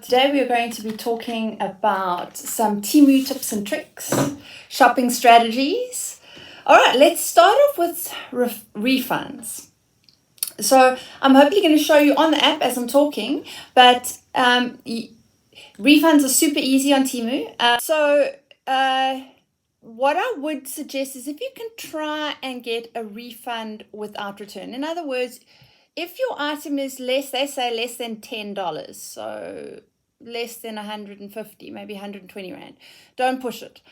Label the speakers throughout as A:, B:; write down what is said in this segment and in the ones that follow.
A: Today we are going to be talking about some Temu tips and tricks, shopping strategies. All right, let's start off with refunds. So I'm hopefully going to show you on the app as I'm talking, but refunds are super easy on Temu. What I would suggest is if you can try and get a refund without return. In other words, if your item is less than $10, so less than 150, maybe 120 Rand, don't push it.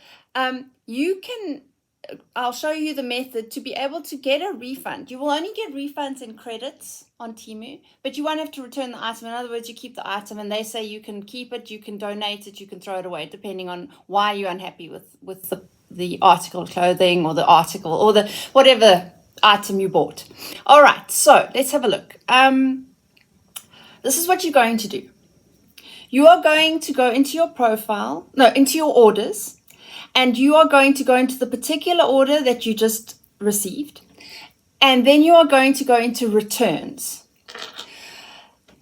A: I'll show you the method to be able to get a refund. You will only get refunds and credits on Temu, but you won't have to return the item. In other words, you keep the item and they say you can keep it, you can donate it, you can throw it away, depending on why you're unhappy with the article of clothing or the article or the whatever item you bought. All right, so let's have a look. This is what you're going to do. You are going to go into your into your orders, and you are going to go into the particular order that you just received, and then you are going to go into returns.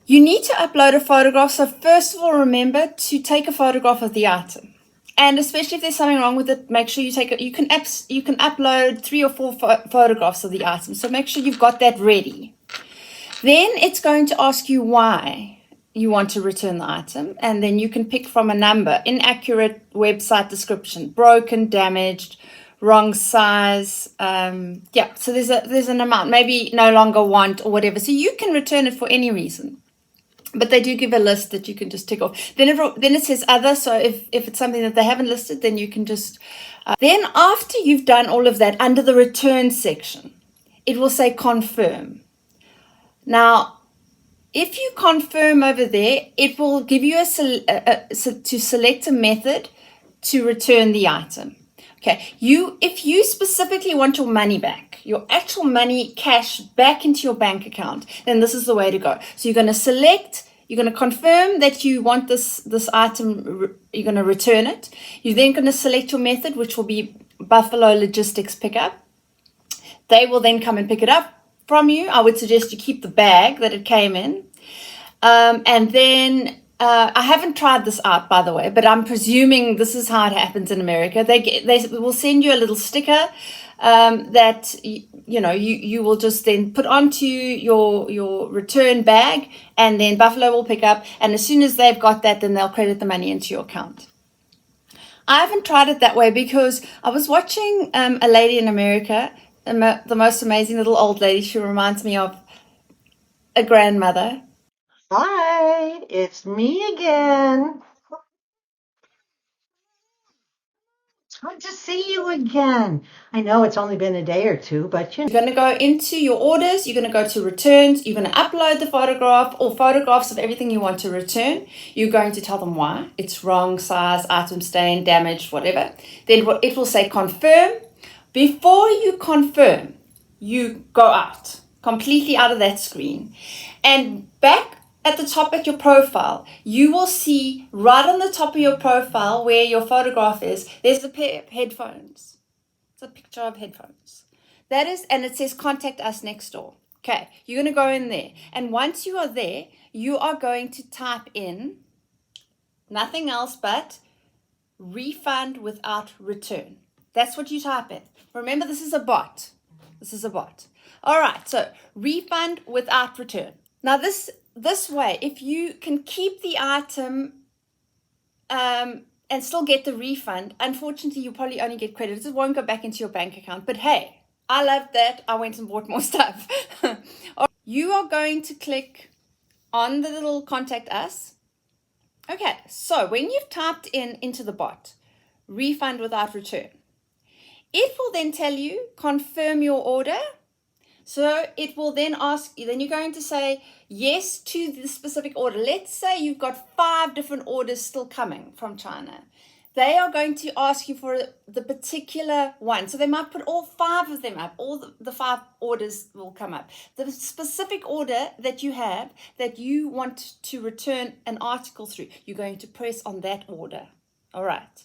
A: You need to upload a photograph. So first of all, remember to take a photograph of the item. And especially if there's something wrong with it, make sure you take it. You can upload 3 or 4 photographs of the item. So make sure you've got that ready. Then it's going to ask you why you want to return the item. And then you can pick from a number: inaccurate website description, broken, damaged, wrong size. So there's an amount, maybe no longer want or whatever. So you can return it for any reason. But they do give a list that you can just tick off. Then it says other. So if it's something that they haven't listed, then you can just... then after you've done all of that, under the return section, it will say confirm. Now, if you confirm over there, it will give you to select a method to return the item. Okay, if you specifically want your money back, your actual money, cash back into your bank account, then this is the way to go. So you're going to confirm that you want this item, you're going to return it. You're then going to select your method, which will be Buffalo Logistics Pickup. They will then come and pick it up from you. I would suggest you keep the bag that it came in. And then... I haven't tried this out, by the way, but I'm presuming this is how it happens in America. They will send you a little sticker that you will just then put onto your return bag, and then Buffalo will pick up. And as soon as they've got that, then they'll credit the money into your account. I haven't tried it that way because I was watching a lady in America, the most amazing little old lady. She reminds me of a grandmother.
B: Hi, it's me again. Good to see you again. I know it's only been a day or two, but
A: You're going to go into your orders, you're going to go to returns, you're going to upload the photograph or photographs of everything you want to return. You're going to tell them why. It's wrong size, item stain, damaged, whatever. Then it will say confirm. Before you confirm, you go out, completely out of that screen. And back at the top at your profile, you will see right on the top of your profile where your photograph is, there's a pair of headphones. It's a picture of headphones. That is, and it says contact us next door. Okay, you're going to go in there. And once you are there, you are going to type in nothing else but refund without return. That's what you type in. Remember, this is a bot. All right, so refund without return. Now, this way, if you can keep the item and still get the refund, unfortunately, you probably only get credit. It won't go back into your bank account. But hey, I loved that. I went and bought more stuff. You are going to click on the little contact us. Okay, so when you've typed into the bot, refund without return, it will then tell you, confirm your order. So it will then ask you, then you're going to say yes to the specific order. Let's say you've got 5 different orders still coming from China. They are going to ask you for the particular one. So they might put all 5 of them up. All the 5 orders will come up. The specific order that you have that you want to return an article through, you're going to press on that order. All right.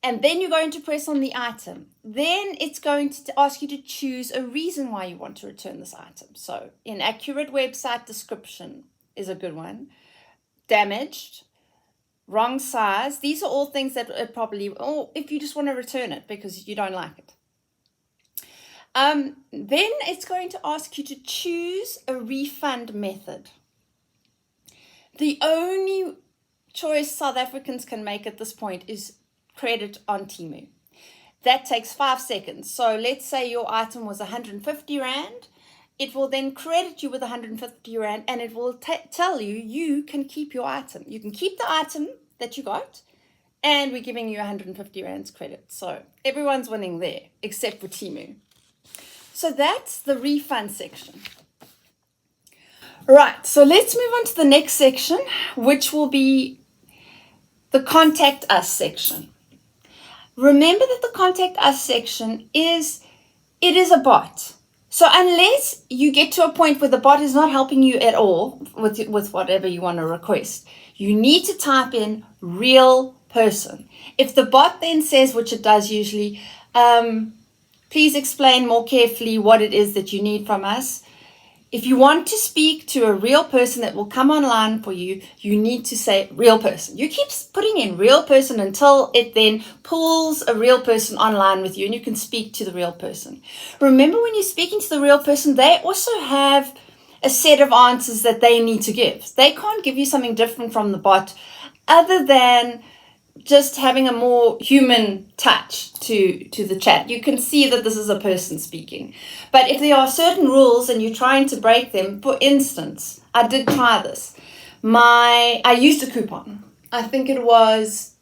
A: And then you're going to press on the item. Then it's going to ask you to choose a reason why you want to return this item. So inaccurate website description is a good one. damaged, wrong size. These are all things that it probably, or if you just want to return it because you don't like it. Then it's going to ask you to choose a refund method. The only choice South Africans can make at this point is credit on Temu. That takes 5 seconds. So let's say your item was 150 Rand. It will then credit you with 150 Rand, and it will tell you you can keep your item. You can keep the item that you got, and we're giving you 150 Rands credit. So everyone's winning there, except for Temu. So that's the refund section. Right, so let's move on to the next section, which will be the Contact Us section. Remember that the Contact Us section is a bot. So unless you get to a point where the bot is not helping you at all with whatever you want to request, you need to type in real person. If the bot then says, which it does usually, please explain more carefully what it is that you need from us. If you want to speak to a real person that will come online for you, you need to say real person. You keep putting in real person until it then pulls a real person online with you and you can speak to the real person. Remember, when you're speaking to the real person, they also have a set of answers that they need to give. They can't give you something different from the bot other than just having a more human touch to the chat. You can see that this is a person speaking. But if there are certain rules and you're trying to break them, for instance, I did try this. I used a coupon. I think it was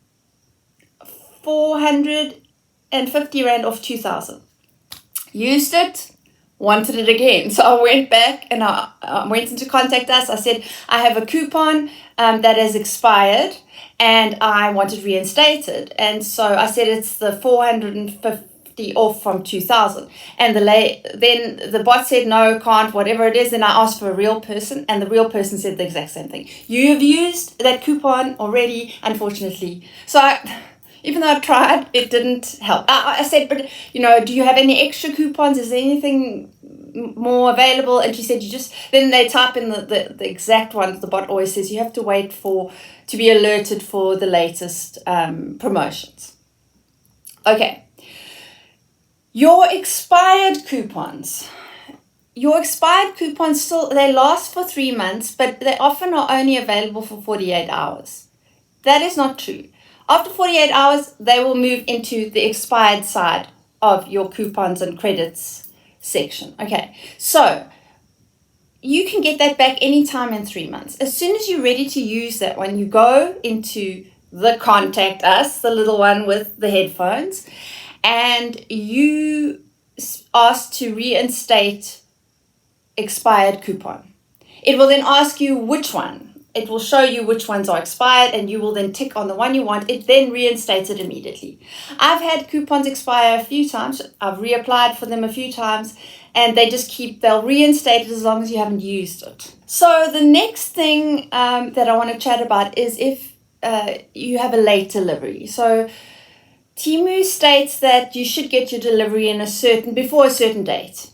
A: 450 Rand off 2,000. Used it, wanted it again. So I went back and I went into Contact Us. I said, I have a coupon that has expired and I want it reinstated. And so I said, it's the 450 off from 2,000. And then the bot said, no, can't, whatever it is. Then I asked for a real person, and the real person said the exact same thing. You have used that coupon already, unfortunately. So even though I tried, it didn't help. I said, but, do you have any extra coupons? Is there anything more available? And she said, then they type in the exact one. The bot always says you have to wait to be alerted for the latest promotions. Okay. Your expired coupons. Still, they last for 3 months, but they often are only available for 48 hours. That is not true. After 48 hours, they will move into the expired side of your coupons and credits section. Okay, so you can get that back anytime in 3 months. As soon as you're ready to use that one, you go into the Contact Us, the little one with the headphones, and you ask to reinstate expired coupon. It will then ask you which one. It will show you which ones are expired, and you will then tick on the one you want. It then reinstates it immediately. I've had coupons expire a few times. I've reapplied for them a few times, and they'll reinstate it as long as you haven't used it. So the next thing that I want to chat about is if you have a late delivery. So Temu states that you should get your delivery before a certain date.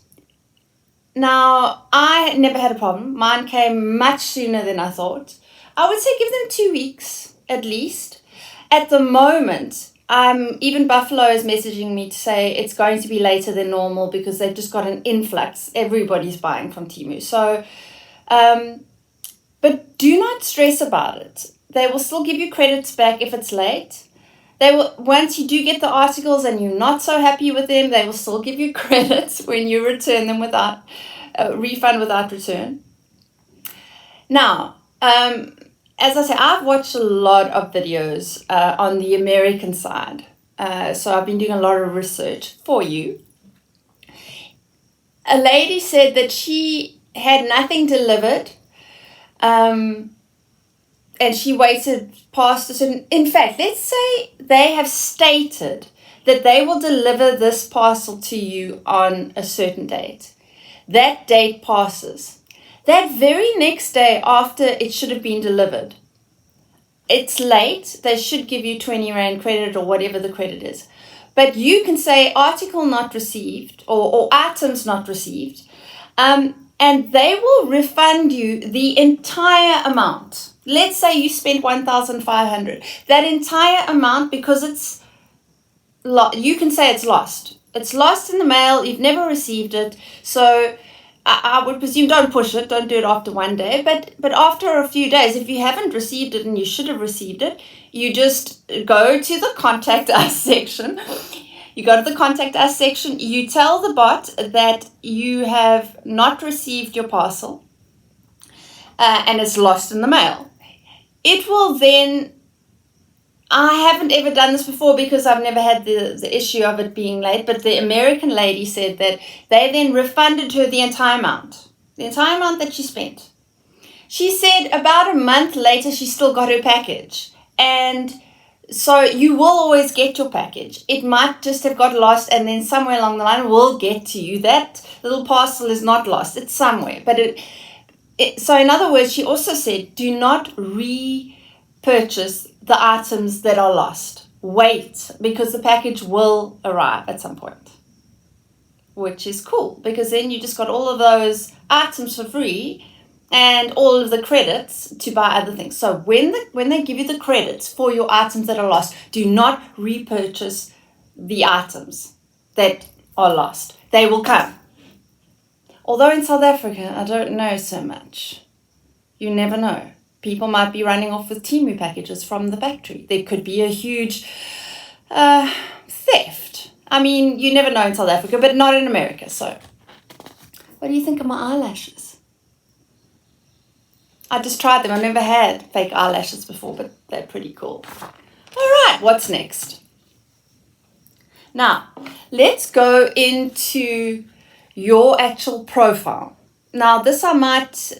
A: Now, I never had a problem. Mine came much sooner than I thought. I would say give them 2 weeks at least. At the moment, even Buffalo is messaging me to say it's going to be later than normal because they've just got an influx. Everybody's buying from Temu. So, but do not stress about it. They will still give you credits back if it's late. They will, once you do get the articles and you're not so happy with them, they will still give you credits when you return them without refund without return. Now, as I say, I've watched a lot of videos on the American side. So I've been doing a lot of research for you. A lady said that she had nothing delivered. And she waited past a certain... In fact, let's say they have stated that they will deliver this parcel to you on a certain date. That date passes. That very next day after it should have been delivered, it's late. They should give you 20 Rand credit or whatever the credit is. But you can say article not received or items not received. And they will refund you the entire amount. let's say you spent 1,500. That entire amount, because it's you can say it's lost. It's lost in the mail. You've never received it. So I would presume don't push it. Don't do it after one day. But after a few days, if you haven't received it and you should have received it, you just go to the contact us section. You go to the contact us section. You tell the bot that you have not received your parcel and it's lost in the mail. It will then, I haven't ever done this before because I've never had the issue of it being late, but the American lady said that they then refunded her the entire amount that she spent. She said about a month later, she still got her package. And so you will always get your package. It might just have got lost and then somewhere along the line it will get to you. That little parcel is not lost. It's somewhere. But so in other words, she also said, do not repurchase the items that are lost. Wait, because the package will arrive at some point, which is cool because then you just got all of those items for free and all of the credits to buy other things. So when they give you the credits for your items that are lost, do not repurchase the items that are lost. They will come. Although in South Africa, I don't know so much. You never know. People might be running off with Temu packages from the factory. There could be a huge theft. I mean, you never know in South Africa, but not in America. So, what do you think of my eyelashes? I just tried them. I never had fake eyelashes before, but they're pretty cool. All right, what's next? Now, let's go into your actual profile. Now, this I might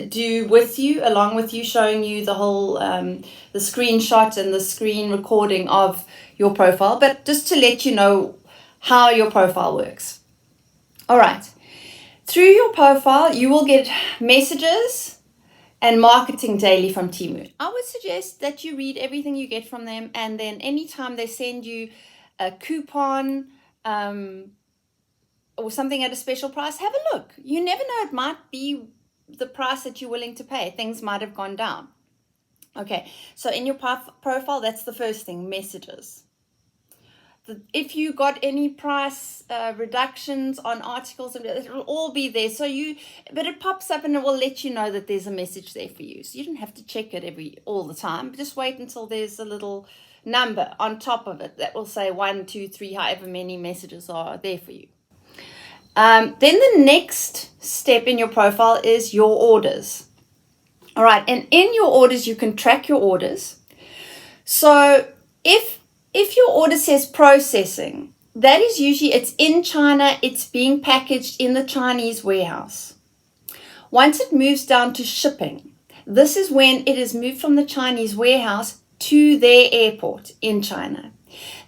A: do with you, along with you, showing you the whole, the screenshot and the screen recording of your profile, but just to let you know how your profile works. All right. Through your profile, you will get messages and marketing daily from Temu. I would suggest that you read everything you get from them, and then anytime they send you a coupon or something at a special price, have a look. You never know, it might be the price that you're willing to pay. Things might have gone down. Okay, so in your profile, that's the first thing, messages. If you got any price reductions on articles, it will all be there. But it pops up and it will let you know that there's a message there for you. So you don't have to check it all the time. Just wait until there's a little number on top of it that will say 1, 2, 3, however many messages are there for you. Then the next step in your profile is your orders. All right, and in your orders, you can track your orders. So if your order says processing, that is usually it's in China, it's being packaged in the Chinese warehouse. Once it moves down to shipping, this is when it is moved from the Chinese warehouse to their airport in China.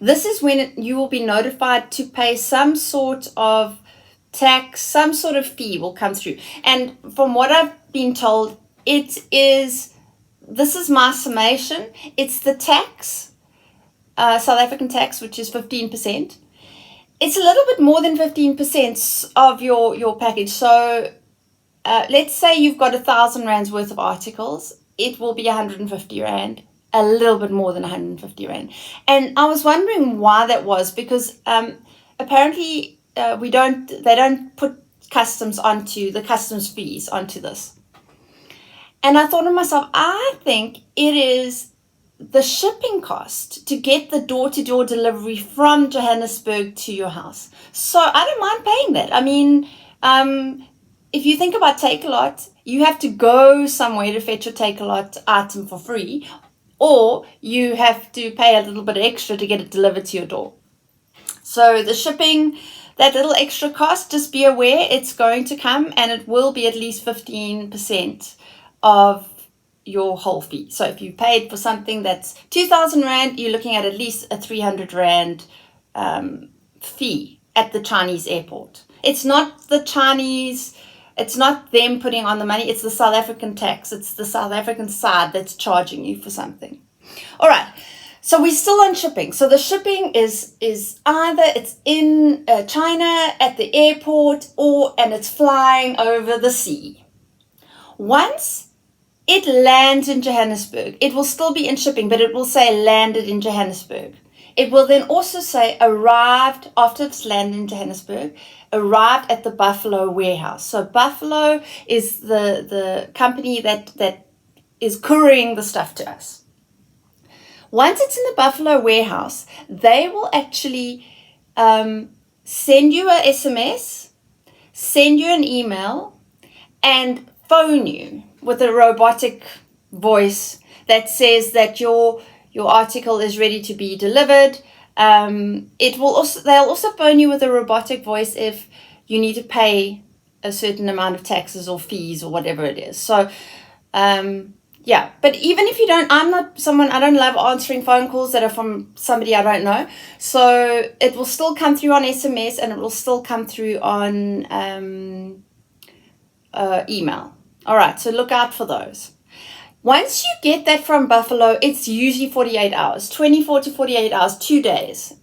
A: This is when you will be notified to pay some sort of tax, some sort of fee will come through. And from what I've been told, this is my summation, it's the tax, South African tax, which is 15%. It's a little bit more than 15% of your package. So let's say you've got 1,000 rands worth of articles, it will be 150 rand, a little bit more than 150 rand. And I was wondering why that was, because apparently they don't put the customs fees onto this. And I thought to myself, I think it is the shipping cost to get the door-to-door delivery from Johannesburg to your house. So I don't mind paying that. I mean, if you think about Takealot, you have to go somewhere to fetch your Takealot item for free, or you have to pay a little bit extra to get it delivered to your door. So the shipping, that little extra cost, just be aware it's going to come, and it will be at least 15% of your whole fee. So if you paid for something that's 2,000 rand, you're looking at least a 300 rand fee at the Chinese airport. It's not the Chinese, it's not them putting on the money, it's the South African tax. It's the South African side that's charging you for something. All right. So we're still on shipping. So the shipping is either it's in China at the airport, and it's flying over the sea. Once it lands in Johannesburg. It will still be in shipping, but it will say landed in Johannesburg. It will then also say arrived after it's landed in Johannesburg, arrived at the Buffalo warehouse. So Buffalo is the company that is couriering the stuff to us. Once it's in the Buffalo warehouse, they will actually send you a SMS, send you an email, and phone you with a robotic voice that says that your article is ready to be delivered. They'll also phone you with a robotic voice if you need to pay a certain amount of taxes or fees or whatever it is. So yeah, but even if you don't, I don't love answering phone calls that are from somebody I don't know. So it will still come through on SMS, and it will still come through on email. All right, so look out for those. Once you get that from Buffalo, it's usually 48 hours, 24 to 48 hours, 2 days.